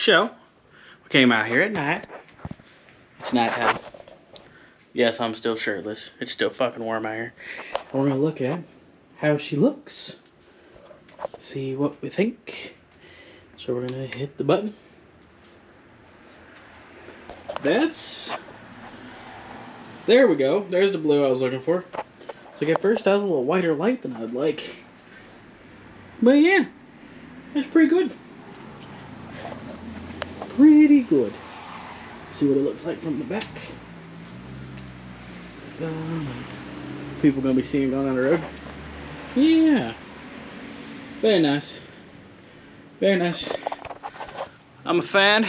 So, we came out here at night. It's nighttime. Yes, I'm still shirtless. It's still fucking warm out here. We're gonna look at how she looks. See what we think. So we're gonna hit the button. There we go. There's the blue I was looking for. So at first that was a little whiter light than I'd like. But yeah, that's pretty good. Pretty good. See what it looks like from the back. People gonna be seeing going down the road. Yeah. Very nice. Very nice. I'm a fan.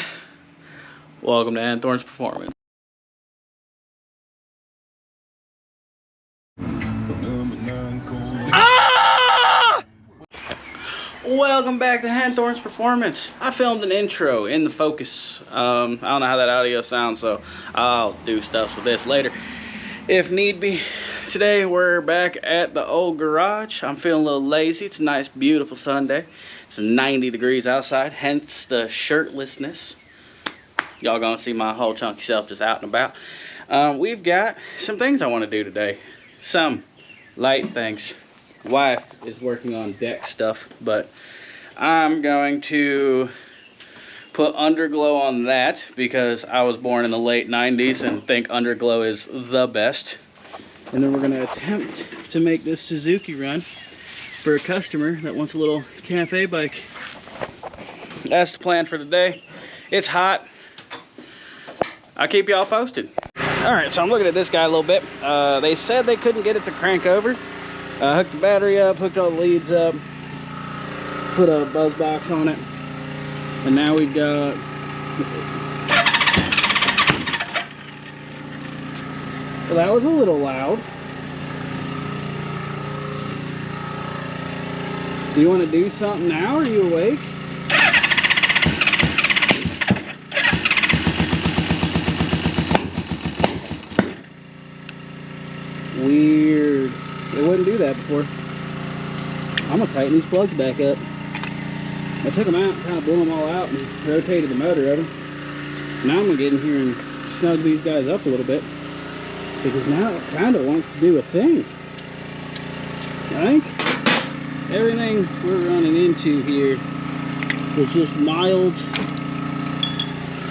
Welcome to Anthorn's Performance. Welcome back to Hanthorn's Performance. I filmed an intro in the Focus. I don't know how that audio sounds, so I'll do stuff with this later if need be. Today we're back at the old garage. I'm feeling a little lazy. It's a nice, beautiful Sunday. It's 90 degrees outside, hence the shirtlessness. Y'all gonna see my whole chunky self just out and about. We've got some things I want to do today. Some light things. Wife is working on deck stuff, but I'm going to put underglow on that because I was born in the late 90s and think underglow is the best. And then we're going to attempt to make this Suzuki run for a customer that wants a little cafe bike. That's the plan for today. It's hot. I'll keep y'all posted. Alright, so I'm looking at this guy a little bit. They said they couldn't get it to crank over. Hooked the battery up, hooked all the leads up, put a buzz box on it, and now we've got well, that was a little loud. Do you want to do something now? Are you awake? Weird. It wouldn't do that before. I'm gonna tighten these plugs back up. I took them out, kind of blew them all out, and rotated the motor over. Now I'm gonna get in here and snug these guys up a little bit because now it kind of wants to do a thing. I think everything we're running into here is just mild,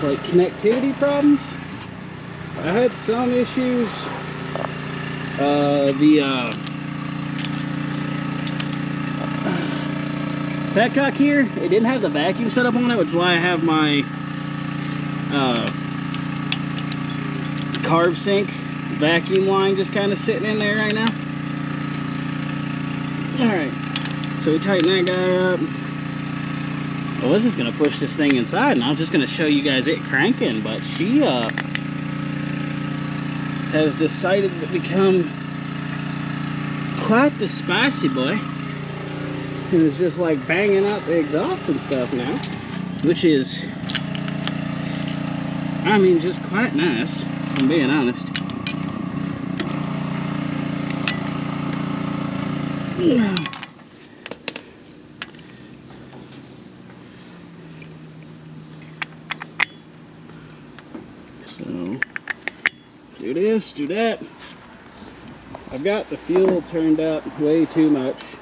like connectivity problems. I had some issues. Petcock here, it didn't have the vacuum set up on it, which is why I have my carb sync vacuum line just kind of sitting in there right now. Alright, so we tighten that guy up. Well, we're just going to push this thing inside, and I was just going to show you guys it cranking, but she has decided to become quite the spicy boy. And it's just like banging out the exhaust and stuff now, which is, I mean, just quite nice, if I'm being honest. So, do this, do that. I've got the fuel turned up way too much.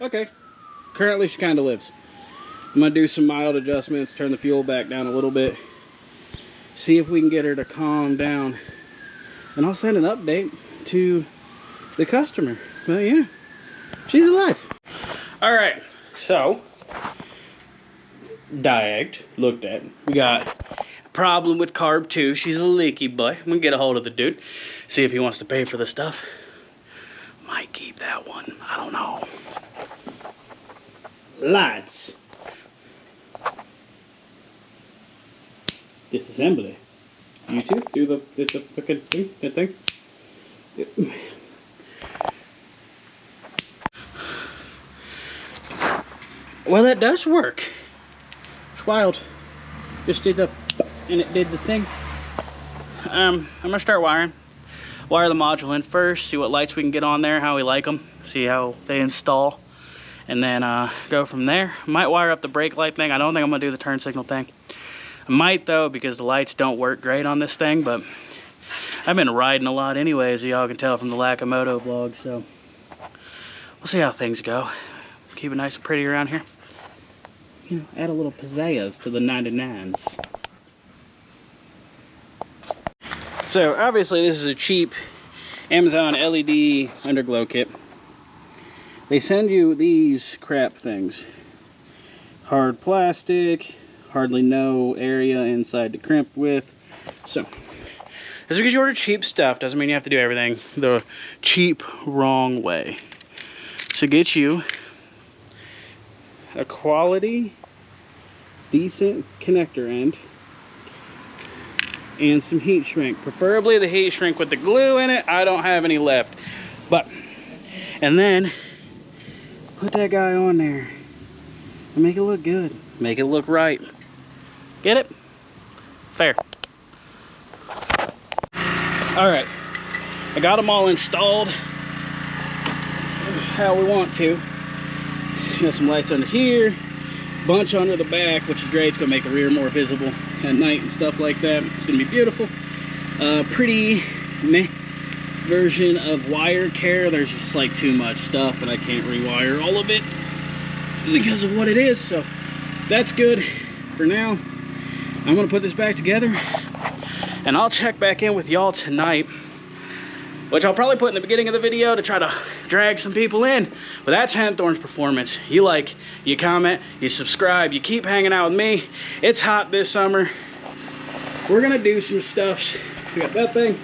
Okay, currently she kind of lives. I'm going to do some mild adjustments, turn the fuel back down a little bit, see if we can get her to calm down, and I'll send an update to the customer. But yeah, she's alive. Alright, so, diagged, looked at, we got problem with carb 2. She's a leaky boy. I'm gonna get a hold of the dude, see if he wants to pay for the stuff. Might keep that one. I don't know. Lights. Disassembly. You two do the fucking thing, that thing. Yep. Well, that does work. It's wild. Just did the, and it did the thing. I'm gonna start wiring. Wire the module in first, see what lights we can get on there, how we like them, see how they install, and then go from there. Might wire up the brake light thing. I don't think I'm gonna do the turn signal thing. I might though, because the lights don't work great on this thing, but I've been riding a lot anyway, as y'all can tell from the lack of moto vlogs, so we'll see how things go. Keep it nice and pretty around here. You know, add a little pizzazz to the 99s. So obviously this is a cheap Amazon LED underglow kit. They send you these crap things. Hard plastic, hardly no area inside to crimp with. So, just because you order cheap stuff doesn't mean you have to do everything the cheap, wrong way. So get you a quality, decent connector end and some heat shrink, preferably the heat shrink with the glue in it. I don't have any left, but and then put that guy on there and make it look good, make it look right. Get it? Fair. All right, I got them all installed how we want to. Got some lights under here, bunch under the back, which is great. It's gonna make the rear more visible at night and stuff like that. It's gonna be beautiful. Pretty meh version of wire care. There's just like too much stuff and I can't rewire all of it because of what it is. So that's good for now. I'm gonna put this back together and I'll check back in with y'all tonight, which I'll probably put in the beginning of the video to try to drag some people in. But that's Handthorn's Performance. You like, you comment, you subscribe, you keep hanging out with me. It's hot this summer. We're gonna do some stuff. We got that thing.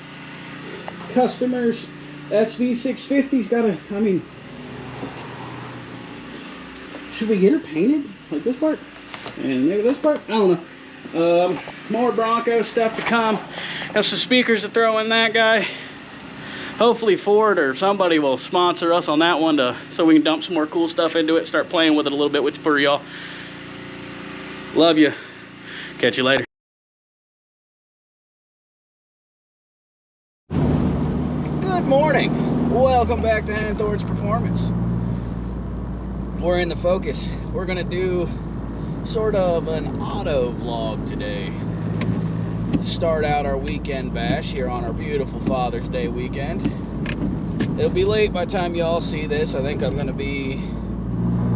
Customers, SV650's gotta, I mean, should we get her painted? Like this part? And maybe this part? I don't know. More Bronco stuff to come. Have some speakers to throw in that guy. Hopefully Ford or somebody will sponsor us on that one so we can dump some more cool stuff into it, start playing with it a little bit for y'all. Love you. Catch you later. Good morning. Welcome back to Handthorn's Performance. We're in the Focus. We're gonna do sort of an auto vlog today. Start out our weekend bash here on our beautiful Father's Day weekend. It'll be late by the time y'all see this. I think I'm gonna be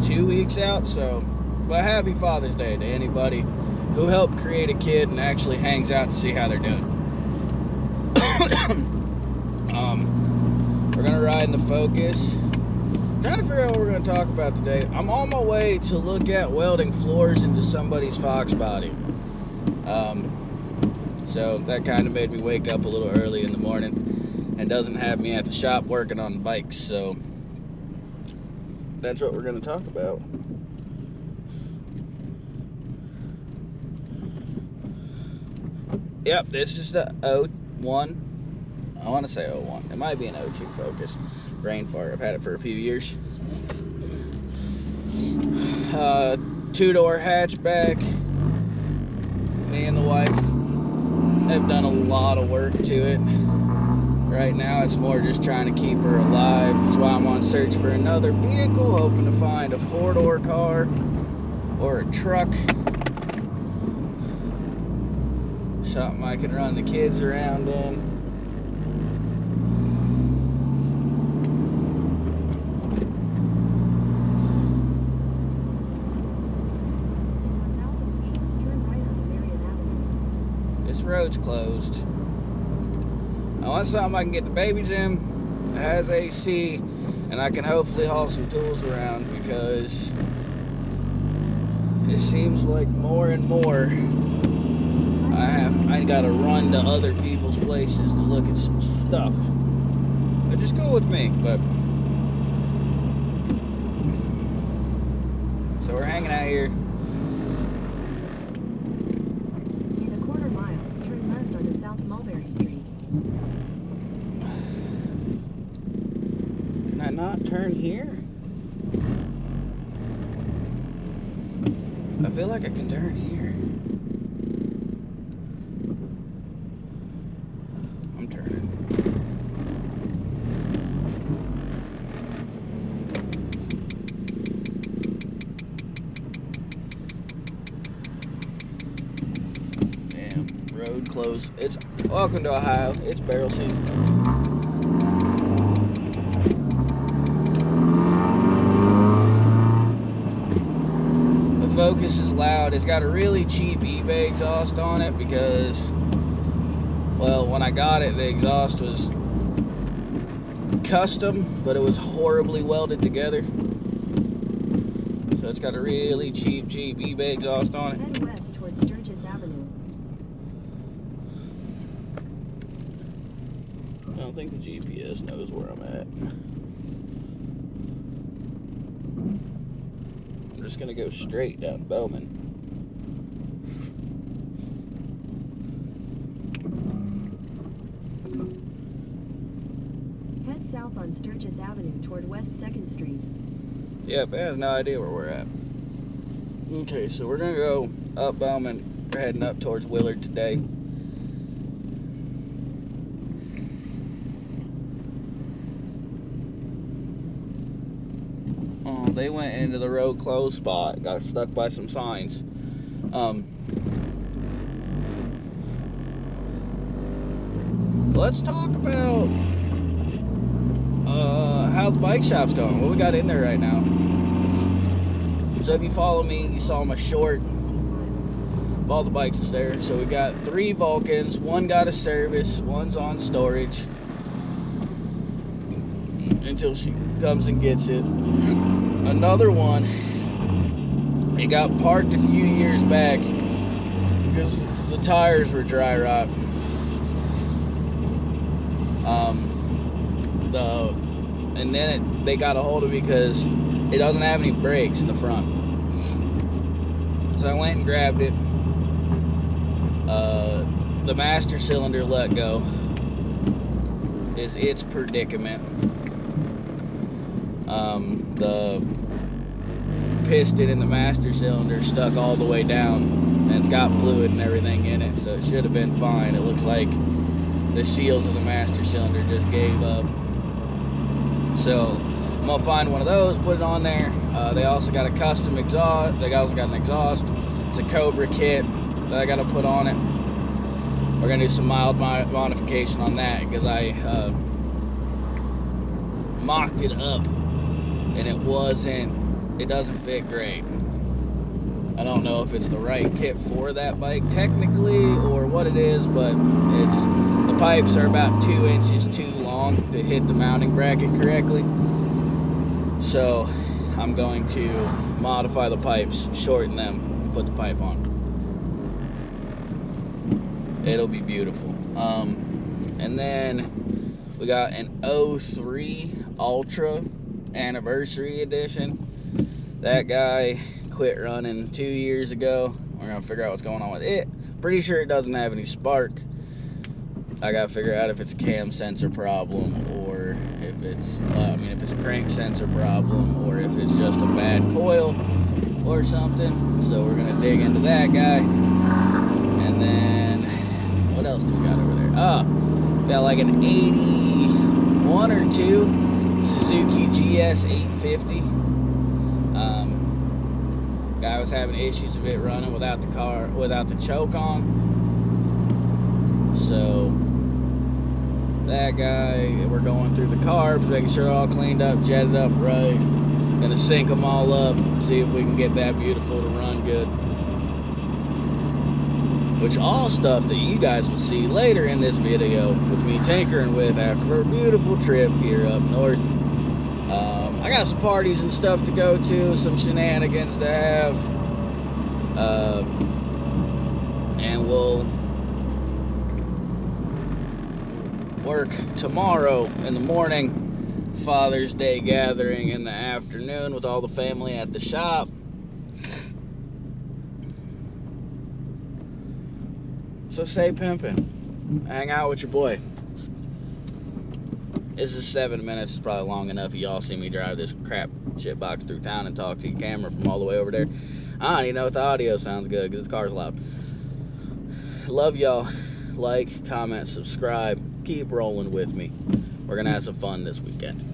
2 weeks out, so but happy Father's Day to anybody who helped create a kid and actually hangs out to see how they're doing. We're gonna ride in the Focus. Trying to figure out what we're gonna talk about today. I'm on my way to look at welding floors into somebody's Fox body. So that kind of made me wake up a little early in the morning and doesn't have me at the shop working on the bikes. So that's what we're going to talk about. Yep, this is the 01. I want to say 01. It might be an 02 Focus. Rainfire. I've had it for a few years. Two-door hatchback. Me and the wife have done a lot of work to it. Right now it's more just trying to keep her alive. That's why I'm on search for another vehicle, hoping to find a four-door car or a truck. Something I can run the kids around in. Road's closed. I want something I can get the babies in, it has AC, and I can hopefully haul some tools around, because it seems like more and more I gotta run to other people's places to look at some stuff. But just go with me. But so we're hanging out here. In a quarter mile, turn left onto South Mulberry Street. Can I not turn here? I feel like I can turn here. I'm turning. Damn, road closed. It's welcome to Ohio. It's barrel season. Focus is loud. It's got a really cheap eBay exhaust on it because, well, when I got it, the exhaust was custom, but it was horribly welded together. So it's got a really cheap eBay exhaust on it. Head west towards Sturgis Avenue. I don't think the GPS knows where I'm at. I'm just gonna go straight down Bowman. Head south on Sturgis Avenue toward West 2nd Street. Yep, I have no idea where we're at. Okay, so we're gonna go up Bowman. We're heading up towards Willard today. Oh, they went into the road closed spot. Got stuck by some signs. Let's talk about how the bike shop's going. What we got in there right now. So if you follow me, you saw my short of all the bikes that's there. So we got 3 Vulcans. One got a service. One's on storage until she comes and gets it. Another one, it got parked a few years back because the tires were dry rot. And then they got a hold of it because it doesn't have any brakes in the front. So I went and grabbed it. The master cylinder let go is its predicament. The piston in the master cylinder stuck all the way down, and it's got fluid and everything in it, so it should have been fine. It looks like the seals of the master cylinder just gave up. So I'm gonna find one of those, put it on there. They also got a custom exhaust. They also got an exhaust. It's a Cobra kit that I gotta put on it. We're gonna do some mild modification on that because I mocked it up and it doesn't fit great. I don't know if it's the right kit for that bike technically or what it is, but the pipes are about 2 inches too long to hit the mounting bracket correctly. So I'm going to modify the pipes, shorten them, and put the pipe on. It'll be beautiful. And then we got an 03 Ultra Anniversary Edition. That guy quit running 2 years ago. We're gonna figure out what's going on with it. Pretty sure it doesn't have any spark. I gotta figure out if it's a cam sensor problem or if it's if it's a crank sensor problem or if it's just a bad coil or something. So we're gonna dig into that guy. And then what else do we got over there? We got like an 81 or 2 Suzuki GS 850. Guy was having issues of it running without the choke on. So that guy, we're going through the carbs, making sure they're all cleaned up, jetted up right. Gonna sync them all up, see if we can get that beautiful to run good. Which all stuff that you guys will see later in this video with me tinkering with after our beautiful trip here up north. I got some parties and stuff to go to, some shenanigans to have, and we'll Work tomorrow in the morning. Father's Day gathering in the afternoon with all the family at the shop. So stay pimping. Hang out with your boy. This is 7 minutes. It's probably long enough. Y'all see me drive this crap shit box through town and talk to your camera from all the way over there. I don't even know if the audio sounds good because this car's loud. Love y'all. Like, comment, subscribe. Keep rolling with me. We're going to have some fun this weekend.